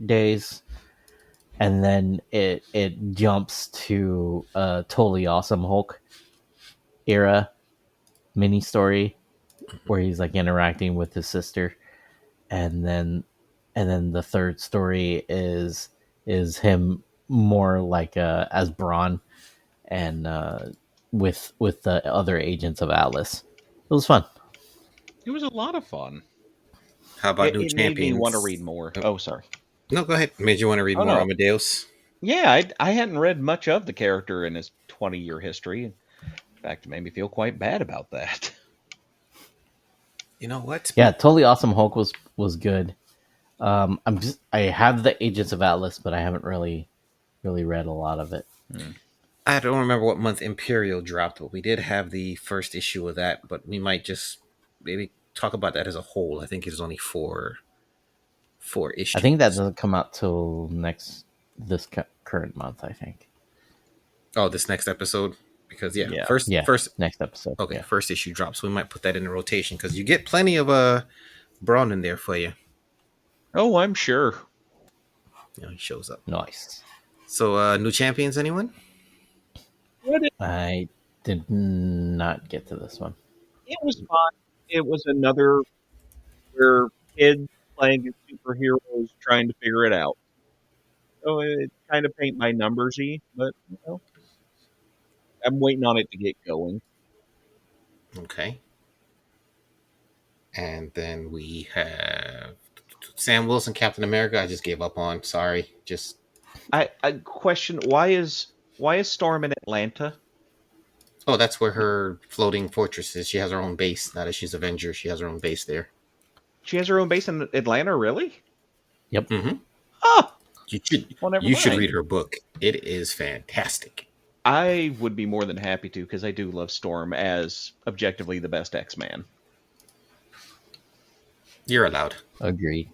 days, and then it jumps to a totally awesome Hulk era mini story where he's like interacting with his sister, and then the third story is him more like as Braun and with the other agents of Atlas. It was fun. It was a lot of fun. How about New It made me want to read Champions? more. Oh, Oh, sorry. no, go ahead. Made you want to read Oh more no. Amadeus? Yeah, I hadn't read much of the character in his 20-year history. In fact, it made me feel quite bad about that. You know what? Yeah, totally awesome. Hulk was good. I have the Agents of Atlas, but I haven't really read a lot of it. I don't remember what month Imperial dropped, but we did have the first issue of that. But we might just maybe talk about that as a whole. I think it's only four issues. I think that doesn't come out till current month. I think. Oh, this next episode, because Yeah. first Next episode. okay, Yeah. first issue drops. So we might put that in the rotation because you get plenty of Braun in there for you. Oh, I'm sure. You know, he shows up. Nice. So New Champions, anyone? I did not get to this one. It was fun. It was another where kids playing as superheroes trying to figure it out. So it's kind of paint by numbersy, but I'm waiting on it to get going. Okay. And then we have Sam Wilson, Captain America. I just gave up on. Sorry. Just I question why is Storm in Atlanta? that's where her floating fortress is. She has her own base. Now that she's Avenger, she has her own base there. She has her own base in Atlanta, really? Yep. Mm-hmm. Oh, You should read her book. It is fantastic. I would be more than happy to because I do love Storm as objectively the best X-Man. You're allowed. Agreed.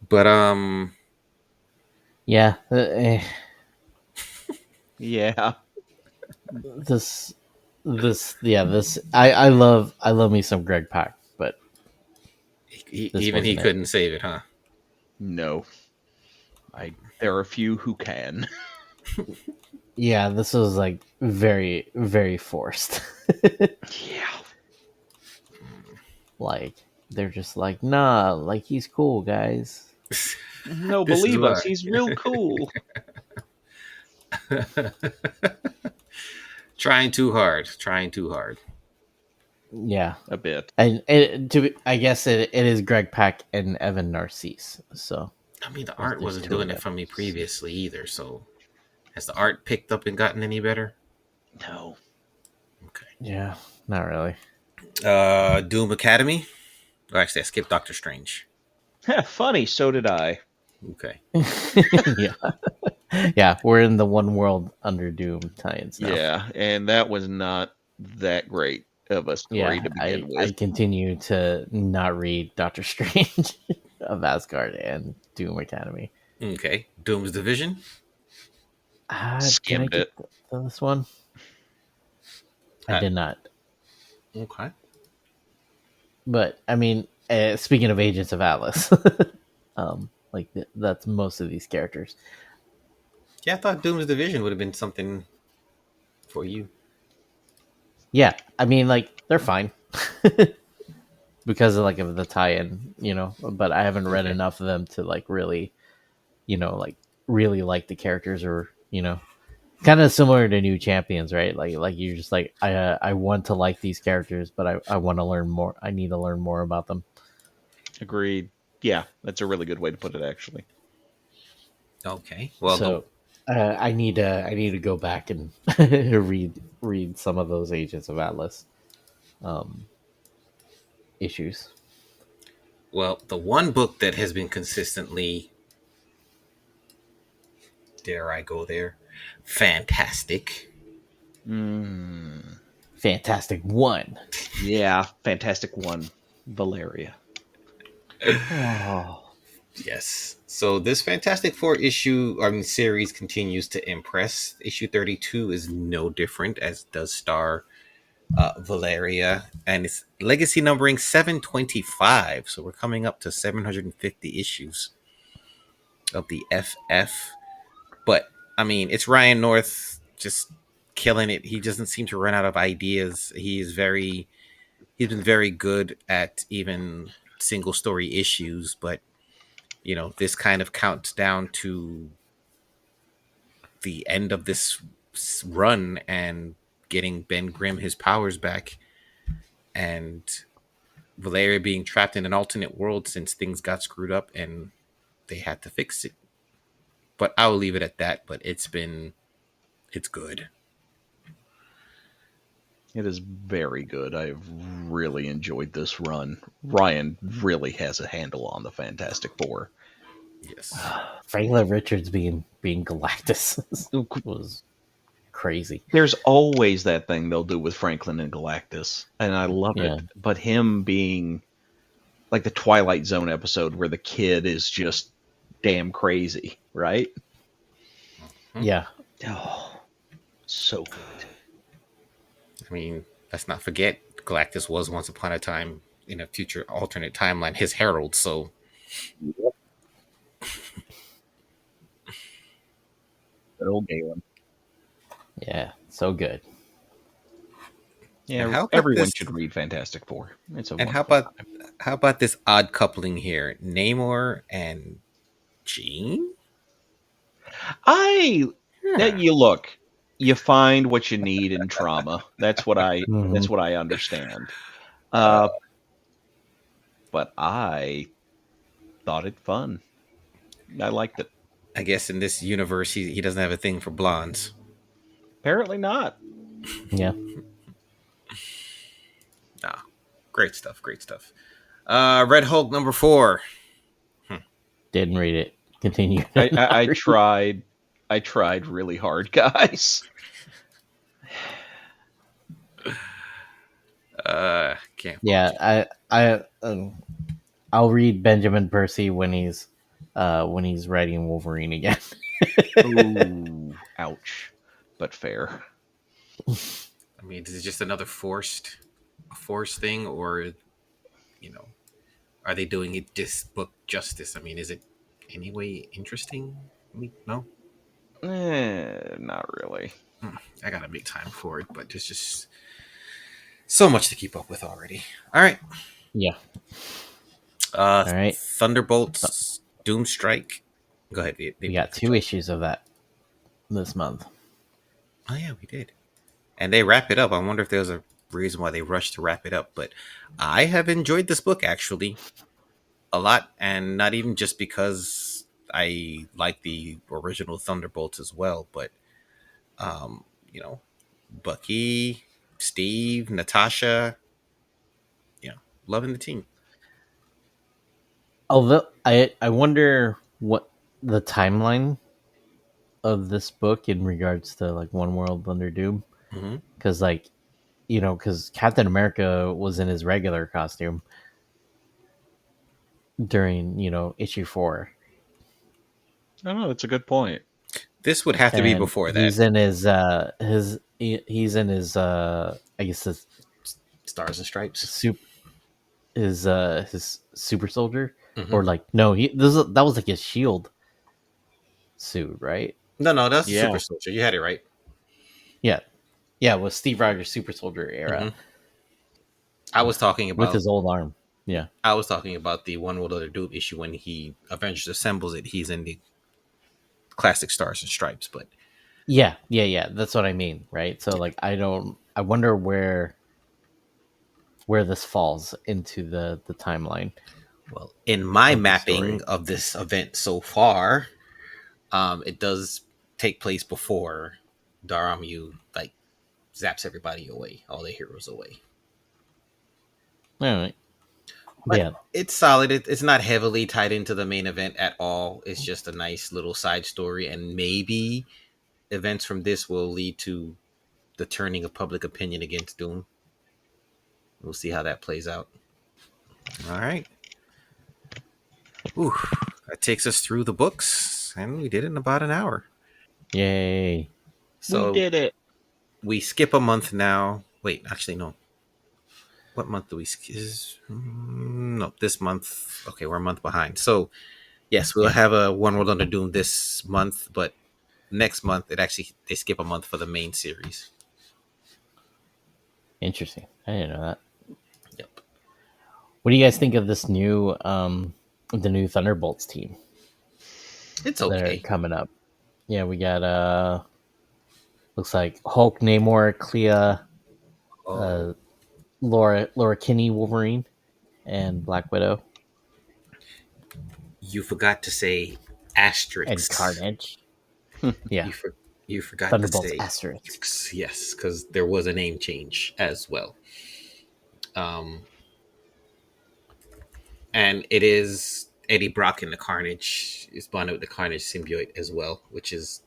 But Yeah. Yeah. This. I love me some Greg Pak, but even he couldn't save it, huh? No. There are a few who can. yeah, this was like very, very forced. Yeah. Like they're just like, nah, like he's cool, guys. No, This is believe us, why. he's real cool. Trying too hard. Yeah, A bit. and I guess it is Greg Pak and Evan Narcisse. So I mean, the There's art wasn't two doing of it for me them. previously either. So, has the art picked up and gotten any better? No. Okay. yeah, not really. Doom Academy. Oh, actually, I skipped Doctor Strange. Funny, so did I. Okay. yeah, we're in the one world under Doom tie-ins now. Yeah, and that was not that great of a story to begin I with. continue to not read Doctor Strange of Asgard and Doom Academy. Okay. Doom's Division. Did I Skimmed get it. this one? I did not. Okay. But I mean, speaking of Agents of Atlas, that's most of these characters. Yeah, I thought Doom's Division would have been something for you. Yeah, I mean, like they're fine because of the tie-in, But I haven't read enough of them to really like the characters, or kind of similar to New Champions, right? Like you're just like I want to like these characters, but I want to learn more. I need to learn more about them. Agreed. Yeah, that's a really good way to put it, actually. Okay. Well, So I need to go back and read some of those Agents of Atlas issues. well, the one book that has been consistently, dare I go there, fantastic. Fantastic. Fantastic One. Yeah, Fantastic One, Valeria. Oh. Yes. So this Fantastic Four series continues to impress. Issue 32 is no different, as does star Valeria, and it's legacy numbering 725. So we're coming up to 750 issues of the FF. But I mean, it's Ryan North just killing it. He doesn't seem to run out of ideas. He's been very good at even single story issues, but this kind of counts down to the end of this run and getting Ben Grimm his powers back, and Valeria being trapped in an alternate world since things got screwed up and they had to fix it. But I will leave it at that. But it's good. It is very good. I've really enjoyed this run. Ryan really has a handle on the Fantastic Four. Yes. Franklin Richards being Galactus was crazy. There's always that thing they'll do with Franklin and Galactus, and I love it. But him being like the Twilight Zone episode where the kid is just damn crazy, right? Yeah. Oh, so good. I mean, let's not forget Galactus was once upon a time in a future alternate timeline his herald. So. Yep. Good old Galen. Yeah, so good. Yeah, everyone should read Fantastic Four. It's a and how about this odd coupling here, Namor and Jean? You look, you find what you need in trauma. That's what I understand. But I thought it fun. I liked it. I guess in this universe, he doesn't have a thing for blondes. Apparently not. Yeah. Nah, great stuff. Red Hulk number 4. Didn't read it. Continue. I tried. I tried really hard, guys. Can't. Yeah, I'll read Benjamin Percy when he's writing Wolverine again. Ooh, ouch, but fair. I mean, is it just another forced thing, or are they doing it this book justice? I mean, is it anyway interesting? I mean, no. Not really. I gotta make time for it, but there's just so much to keep up with already. All right. Yeah. All right. Thunderbolts, Doomstrike. Go ahead. We got 2 issues of that this month. Oh yeah, we did. And they wrap it up. I wonder if there's a reason why they rushed to wrap it up, but I have enjoyed this book actually a lot, and not even just because I like the original Thunderbolts as well, but Bucky, Steve, Natasha, loving the team. Although I wonder what the timeline of this book in regards to like One World Under Doom, because because Captain America was in his regular costume during issue 4. I don't know. That's a good point. This would have to be before that. He's in his I guess his Stars and Stripes. His super soldier, or like that was like his shield suit, right? No, that's super soldier. You had it right. Yeah, it was Steve Rogers' super soldier era. I was talking about with his old arm. Yeah, I was talking about the One World Under Doom issue when he Avengers assembles it. He's in the classic Stars and Stripes, but yeah. That's what I mean, right? So like, I wonder where this falls into the timeline. Well, in my mapping of this event so far, it does take place before Daramu zaps everybody away, all the heroes away. All right. But yeah, it's solid. It's not heavily tied into the main event at all. It's just a nice little side story, and maybe events from this will lead to the turning of public opinion against Doom. We'll see how that plays out. All right. Ooh, that takes us through the books, and we did it in about an hour. Yay. So we did it. We skip a month now. Wait, actually, no. What month do we skip? No, this month. Okay, we're a month behind. So, yes, we'll have a One World Under Doom this month, but next month, they skip a month for the main series. Interesting. I didn't know that. Yep. What do you guys think of this new, the new Thunderbolts team? It's okay. That are coming up. Yeah, we got, looks like Hulk, Namor, Clea, Laura Kinney, Wolverine, and Black Widow. You forgot to say asterisk. And Carnage. Yeah. You forgot Thunderbolts to say asterisk. Yes, because there was a name change as well. And it is Eddie Brock in the Carnage is bonded with the Carnage symbiote as well, which has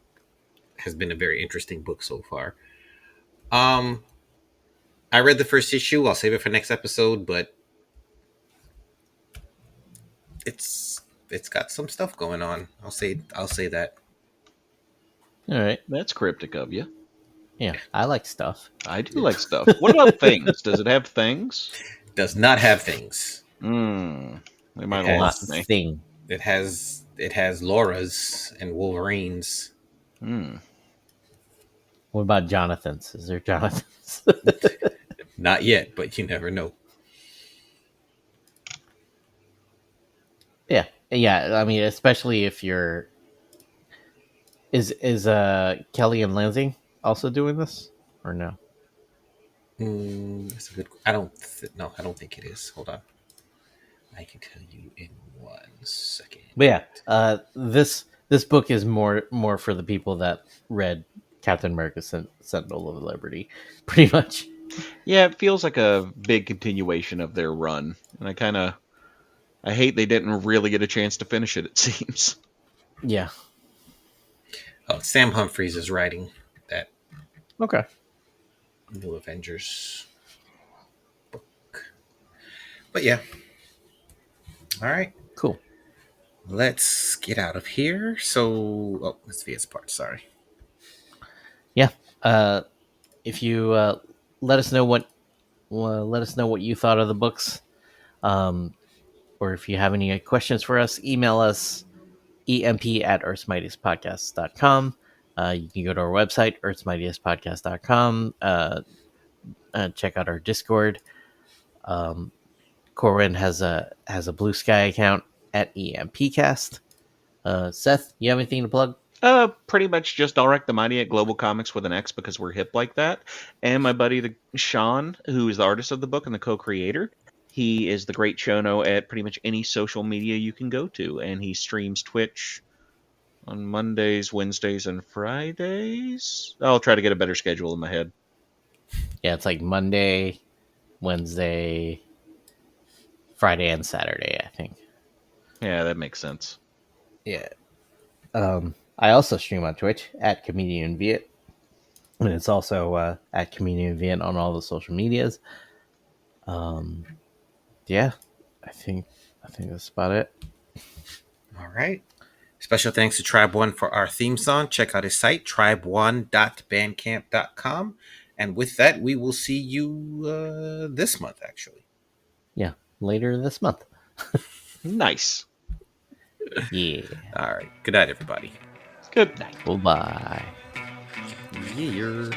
been a very interesting book so far. I read the first issue. I'll save it for next episode, but it's got some stuff going on. I'll say that. All right. That's cryptic of you. Yeah, I like stuff. I do like stuff. What about things? Does it have things? Does not have things. They might It have has lost me. Thing. It has Laura's and Wolverine's. What about Jonathan's? Is there Jonathan's? Not yet, but you never know. Yeah. I mean, especially if you're. Is Kelly and Lansing also doing this or no? That's a good. I don't think it is. Hold on. I can tell you in 1 second. But yeah, this book is more for the people that read Captain America: Sentinel of Liberty, pretty much. Yeah, it feels like a big continuation of their run, and I hate they didn't really get a chance to finish it. It seems. Yeah. Oh, Sam Humphries is writing that. Okay. New Avengers book. But yeah. All right. Cool. Let's get out of here. So, that's Via's part. Sorry. Yeah. If you let us know what you thought of the books, or if you have any questions for us, email us emp@earthsmightiestpodcast.com. You can go to our website, earthsmightiestpodcast.com. Check out our Discord. Corwin has a Blue Sky account at EMPcast. Seth, you have anything to plug? Pretty much just Ulrich the Mighty at Global Comics with an X because we're hip like that. And my buddy Sean, who is the artist of the book and the co-creator. He is the great Shono at pretty much any social media you can go to, and he streams Twitch on Mondays, Wednesdays, and Fridays. I'll try to get a better schedule in my head. Yeah, it's like Monday, Wednesday, Friday, and Saturday, I think. Yeah, that makes sense. Yeah. I also stream on Twitch at Comedian Viet, and it's also at Comedian Viet on all the social medias. Yeah, I think that's about it. All right. Special thanks to Tribe One for our theme song. Check out his site, tribe1.bandcamp.com. And with that, we will see you this month, actually. Yeah, later this month. Nice. Yeah. All right. Good night, everybody. Good night. Bye. Yeah.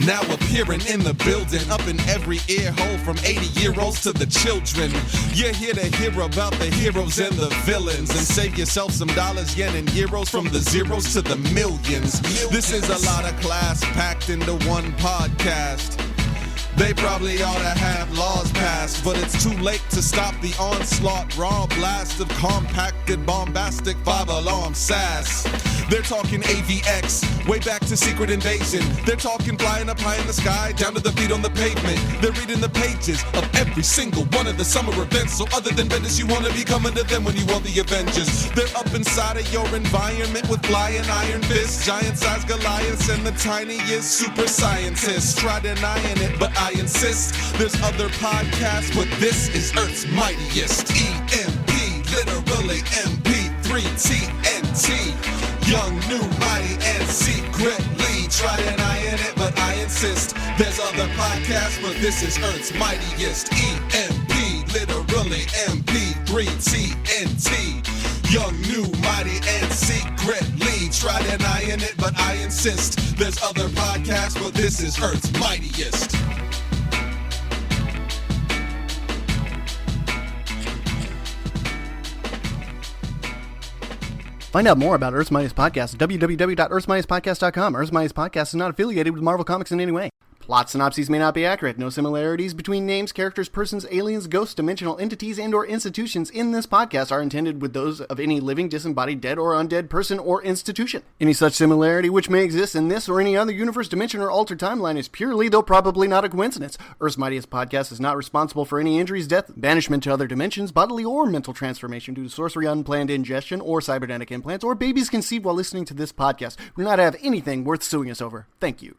Now appearing in the building, up in every ear hole from 80-year-olds to the children. You're here to hear about the heroes and the villains and save yourself some dollars, yen, and euros from the zeros to the millions. This is a lot of class packed into one podcast. They probably ought to have laws passed, but it's too late to stop the onslaught. Raw blast of compacted, bombastic, five-alarm sass. They're talking AVX, way back to Secret Invasion. They're talking flying up high in the sky, down to the feet on the pavement. They're reading the pages of every single one of the summer events. So other than Bendis, you want to be coming to them when you want the Avengers. They're up inside of your environment with flying iron fists, giant-sized Goliaths, and the tiniest super scientists. Try denying it, but I insist. There's other podcasts, but this is Earth's mightiest. EMP, literally MP3 TNT. Young, new, mighty, and secretly. Try denying it, but I insist. There's other podcasts, but this is Earth's mightiest. EMP, literally MP3 TNT. Young, new, mighty, and secretly. Try denying it, but I insist. There's other podcasts, but this is Earth's mightiest. Find out more about Earth's Mightiest Podcast at www.earthsmightiestpodcast.com. Earth's Mightiest Podcast is not affiliated with Marvel Comics in any way. Plot synopses may not be accurate. No similarities between names, characters, persons, aliens, ghosts, dimensional entities, and/or institutions in this podcast are intended with those of any living, disembodied, dead, or undead person or institution. Any such similarity which may exist in this or any other universe, dimension, or altered timeline is purely, though probably not a coincidence. Earth's Mightiest Podcast is not responsible for any injuries, death, banishment to other dimensions, bodily or mental transformation due to sorcery, unplanned ingestion, or cybernetic implants, or babies conceived while listening to this podcast. We do not have anything worth suing us over. Thank you.